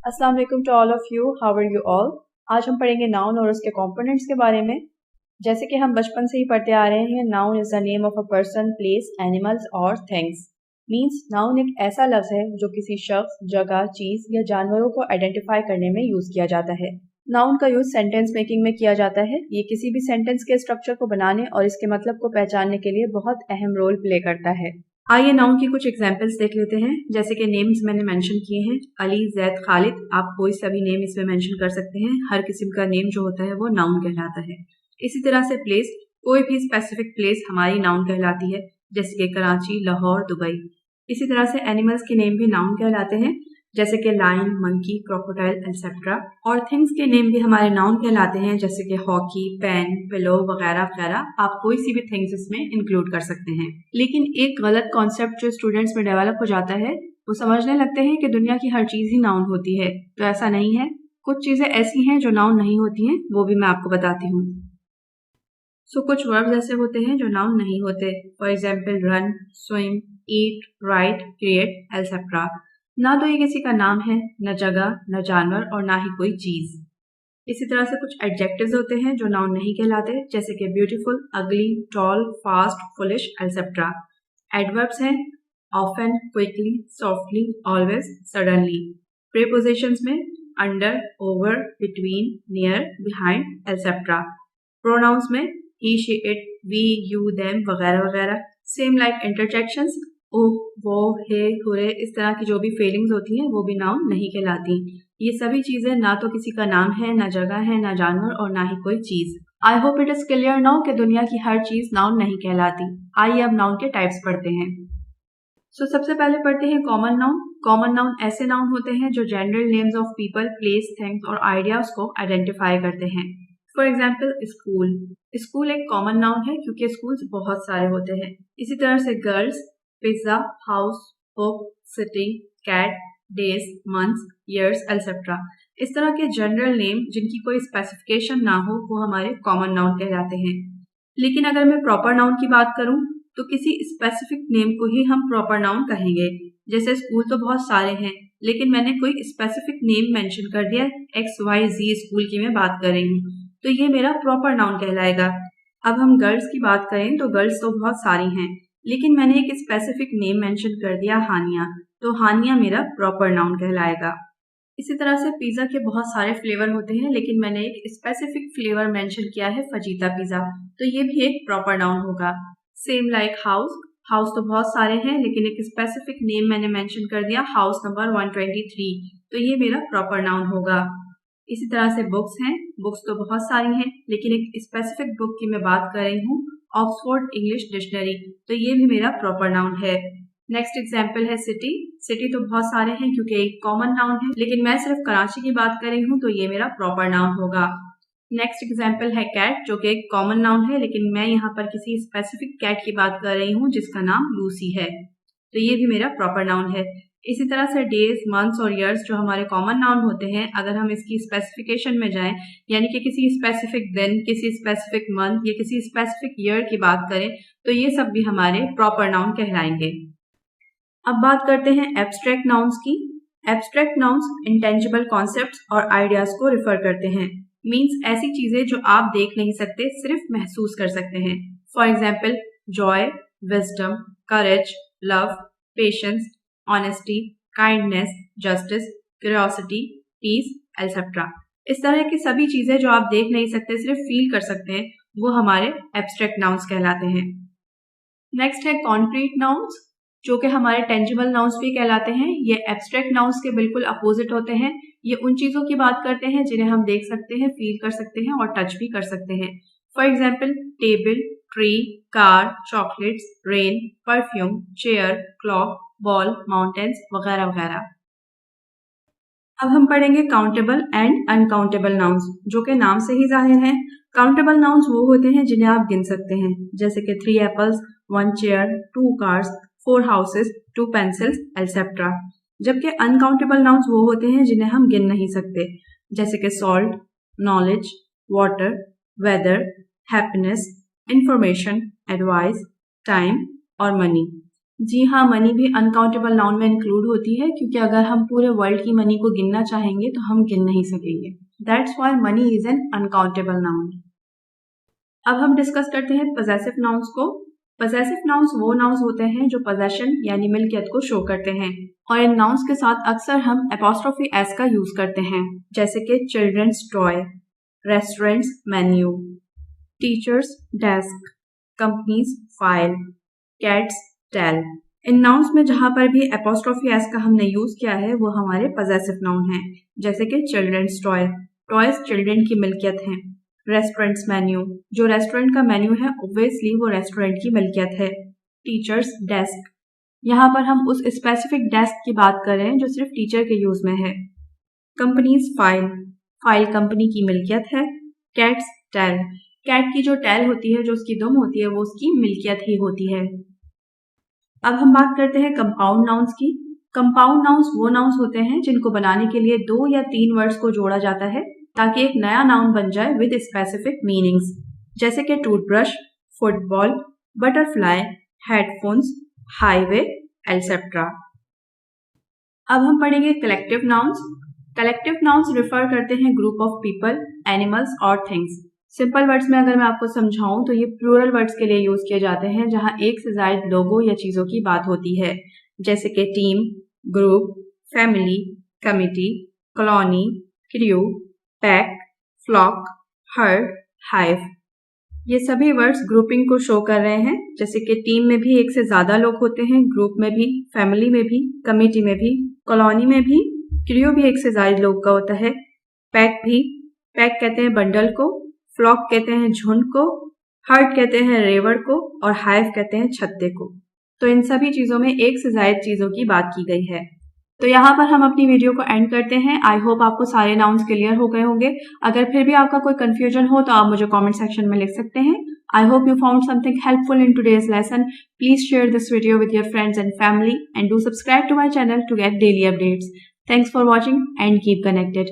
अस्सलाम वालेकुम to all of you, how are you all. आज हम पढ़ेंगे नाउन और उसके कंपोनेंट्स के बारे में। जैसे कि हम बचपन से ही पढ़ते आ रहे हैं, noun is the name of a person, place, animals और थिंग्स। मींस नाउन एक ऐसा लफ्ज है जो किसी शख्स, जगह, चीज या जानवरों को आइडेंटिफाई करने में यूज किया जाता है। नाउन का यूज सेंटेंस मेकिंग में किया जाता है। ये किसी भी सेंटेंस के स्ट्रक्चर को बनाने और इसके मतलब को पहचानने के लिए बहुत अहम रोल प्ले करता है। आइए नाउन की कुछ एग्जाम्पल्स देख लेते हैं। जैसे कि नेम्स मैंने मेंशन किए हैं, अली, जैद, खालिद। आप कोई सा भी नेम इसमें मेंशन कर सकते हैं। हर किस्म का नेम जो होता है वो नाउन कहलाता है। इसी तरह से प्लेस, कोई भी स्पेसिफिक प्लेस हमारी नाउन कहलाती है, जैसे कि कराची, लाहौर, दुबई। इसी तरह से एनिमल्स के नेम भी नाउन कहलाते हैं, जैसे कि लायन, मंकी, क्रोकोडाइल एक्सेट्रा। और थिंग्स के नेम भी हमारे नाउन कहलाते हैं, जैसे कि हॉकी, पेन, पिलो वगैरह वगैरह। आप कोई सी भी थिंग्स इसमें इंक्लूड कर सकते हैं। लेकिन एक गलत कॉन्सेप्ट जो स्टूडेंट्स में डेवलप हो जाता है, वो समझने लगते हैं कि दुनिया की हर चीज ही नाउन होती है। तो ऐसा नहीं है। कुछ चीजें ऐसी हैं जो नाउन नहीं होती हैं, वो भी मैं आपको बताती हूँ। कुछ वर्ब्स ऐसे होते हैं जो नाउन नहीं होते। For example run, swim, eat, right, create etcetera. ना तो ये किसी का नाम है, न जगह, न जानवर और ना ही कोई चीज। इसी तरह से कुछ एडजेक्टिव्स होते हैं जो नाउन नहीं कहलाते, जैसे कि beautiful, ugly, tall, fast, foolish etcetera. Adverbs हैं often, quickly, softly, always, suddenly. Prepositions में under, over, between, near, behind etcetera. Pronouns में he, she, it, we, you, them वगैरह वगैरह। सेम लाइक इंटरजेक्शंस, ओ, वो, हे, हुरे, इस तरह की जो भी फीलिंग्स होती हैं वो भी नाउन नहीं कहलाती। ये सभी चीजें ना तो किसी का नाम है, ना जगह है, ना जानवर और ना ही कोई चीज। I hope it is clear now कि दुनिया की हर चीज नाउन नहीं कहलाती। आइए अब नाउन के टाइप्स पढ़ते हैं। सबसे पहले पढ़ते हैं कॉमन नाउन। कॉमन नाउन ऐसे नाउन होते हैं जो general names of people, place, things और आइडियाज को आइडेंटिफाई करते हैं। For example school. स्कूल एक कॉमन नाउन है क्योंकि स्कूल्स बहुत सारे होते हैं। इसी तरह से girls, pizza, house, book, city, cat, days, months, years etcetera. इस तरह के जनरल नेम जिनकी कोई स्पेसिफिकेशन ना हो वो हमारे कॉमन नाउन कहलाते हैं। लेकिन अगर मैं प्रॉपर नाउन की बात करूं तो किसी स्पेसिफिक नेम को ही हम प्रॉपर नाउन कहेंगे। जैसे स्कूल तो बहुत सारे हैं, लेकिन मैंने कोई स्पेसिफिक नेम मेंशन कर दिया, XYZ स्कूल की मैं बात कर रही हूँ, तो ये मेरा प्रॉपर नाउन कहलाएगा। अब हम गर्ल्स की बात करें तो गर्ल्स तो बहुत सारी हैं, लेकिन मैंने एक स्पेसिफिक नेम मेंशन कर दिया, हानिया, तो हानिया मेरा प्रॉपर नाउन कहलाएगा। इसी तरह से पिज्जा के बहुत सारे फ्लेवर होते हैं, लेकिन मैंने एक स्पेसिफिक फ्लेवर मेंशन किया है, फजीता पिज्जा, तो ये भी एक प्रॉपर नाउन होगा। Same like house. हाउस तो बहुत सारे हैं, लेकिन एक स्पेसिफिक नेम मैंने मेंशन कर दिया, हाउस नंबर 123, तो ये मेरा प्रॉपर नाउन होगा। इसी तरह से बुक्स हैं। बुक्स तो बहुत सारी हैं, लेकिन एक स्पेसिफिक बुक की मैं बात कर रही हूँ, ऑक्सफोर्ड इंग्लिश डिक्शनरी, तो ये भी मेरा प्रॉपर नाउन है। नेक्स्ट एग्जाम्पल है सिटी। सिटी तो बहुत सारे हैं क्योंकि एक कॉमन नाउन है, लेकिन मैं सिर्फ कराची की बात कर रही हूँ, तो ये मेरा प्रॉपर नाउन होगा। नेक्स्ट एग्जाम्पल है कैट, जो कि एक कॉमन नाउन है, लेकिन मैं यहाँ पर किसी स्पेसिफिक कैट की बात कर रही हूँ जिसका नाम लूसी है, तो ये भी मेरा प्रॉपर नाउन है। इसी तरह से डेज, मंथ्स और ईयर्स जो हमारे कॉमन नाउन होते हैं, अगर हम इसकी स्पेसिफिकेशन में जाएं, यानी कि किसी स्पेसिफिक दिन, किसी स्पेसिफिक मंथ या किसी स्पेसिफिक ईयर की बात करें, तो ये सब भी हमारे प्रॉपर नाउन कहलाएंगे। अब बात करते हैं एब्स्ट्रैक्ट नाउन्स की। एब्स्ट्रैक्ट नाउन्स इंटेंजिबल कॉन्सेप्ट्स और आइडियाज को रिफर करते हैं। मीन्स ऐसी चीजें जो आप देख नहीं सकते, सिर्फ महसूस कर सकते हैं। For example joy, wisdom, courage, love, patience, honesty, kindness, justice, curiosity, peace etcetera. इस तरह की सभी चीजें जो आप देख नहीं सकते, सिर्फ फील कर सकते हैं, वो हमारे एब्स्ट्रैक्ट नाउन्स कहलाते हैं। नेक्स्ट है कॉन्क्रीट नाउन्स, जो कि हमारे टेंजिबल नाउन्स भी कहलाते हैं। ये एब्स्ट्रैक्ट नाउन्स के बिल्कुल अपोजिट होते हैं। ये उन चीजों की बात करते हैं जिन्हें हम देख सकते हैं, फील कर सकते हैं और टच भी कर सकते हैं। For example table, tree, car, chocolates, rain, perfume, chair, clock, ball, mountains वगैरह वगैरह। अब हम पढ़ेंगे काउंटेबल एंड अनकाउंटेबल नाउन्स, जो कि नाम से ही जाहिर हैं। काउंटेबल नाउन्स वो होते हैं जिन्हें आप गिन सकते हैं, जैसे कि 3 apples, 1 chair, 2 cars, 4 houses, 2 pencils etcetera. जबकि अनकाउंटेबल नाउन्स वो होते हैं जिन्हें हम गिन नहीं सकते, जैसे कि salt, knowledge, water, weather, happiness, information, advice, time और मनी। जी हाँ, मनी भी अनकाउंटेबल नाउन में इंक्लूड होती है क्योंकि अगर हम पूरे वर्ल्ड की मनी को गिनना चाहेंगे तो हम गिन नहीं सकेंगे। That's why money is an uncountable noun. अब हम डिस्कस करते हैं पजेसिव नाउन्स को। पजेसिव नाउन्स वो नाउन्स होते हैं जो पोजेशन यानी मिल्कियत को शो करते हैं और इन नाउन्स के साथ अक्सर हम एपोस्ट्रोफी एस का यूज करते हैं, जैसे कि children's toy, restaurant's menu, teacher's desk, company's file, cat's tail. इन नाउन्स में जहां पर भी एपोस्ट्रोफी एस का हमने यूज किया है वो हमारे पजेसिव नाउन हैं, जैसे कि चिल्ड्रंस टॉय, टॉयज चिल्ड्रन की मिल्कियत हैं। रेस्टोरेंट्स मेन्यू, जो रेस्टोरेंट का मेन्यू है ऑब्वियसली वो रेस्टोरेंट की मिल्कियत है। टीचर्स डेस्क, यहाँ पर हम उस स्पेसिफिक डेस्क की बात कर रहे हैं जो सिर्फ टीचर के यूज में है। कंपनीज फाइल, फाइल कंपनी की मिल्कियत है। कैट्स टेल, कैट की जो टेल होती है, जो उसकी दुम होती है, वो उसकी मिल्कियत ही होती है। अब हम बात करते हैं कंपाउंड नाउन्स की। कंपाउंड नाउन्स वो नाउन्स होते हैं जिनको बनाने के लिए 2 या 3 वर्ड्स को जोड़ा जाता है ताकि एक नया नाउन बन जाए विद स्पेसिफिक मीनिंग्स, जैसे कि toothbrush, football, butterfly, headphones, highway, etcetera. अब हम पढ़ेंगे collective nouns. Collective nouns refer करते हैं ग्रुप ऑफ पीपल, एनिमल्स और थिंग्स। सिंपल वर्ड्स में अगर मैं आपको समझाऊं तो ये प्लूरल वर्ड्स के लिए यूज किए जाते हैं जहां एक से ज्यादा लोगों या चीजों की बात होती है, जैसे कि team, group, family, committee, colony, crew, pack, flock, herd, hive. ये सभी वर्ड्स ग्रुपिंग को शो कर रहे हैं, जैसे कि टीम में भी एक से ज्यादा लोग होते हैं, ग्रुप में भी, फैमिली में भी, कमिटी में भी, कॉलोनी में भी, क्रू भी एक से ज्यादा लोग का होता है, पैक भी, पैक कहते हैं बंडल को, फ्लॉक कहते हैं झुंड को, हर्ड कहते हैं रेवड़ को और हाइव कहते हैं छत्ते को। तो इन सभी चीजों में एक से ज्यादा चीजों की बात की गई है। तो यहाँ पर हम अपनी वीडियो को एंड करते हैं। आई होप आपको सारे नाउन्स क्लियर हो गए होंगे। अगर फिर भी आपका कोई कंफ्यूजन हो तो आप मुझे कमेंट सेक्शन में लिख सकते हैं। I hope you found something helpful in today's lesson. Please share this video with your friends and family and do subscribe to my channel to get daily updates. Thanks for watching and keep connected.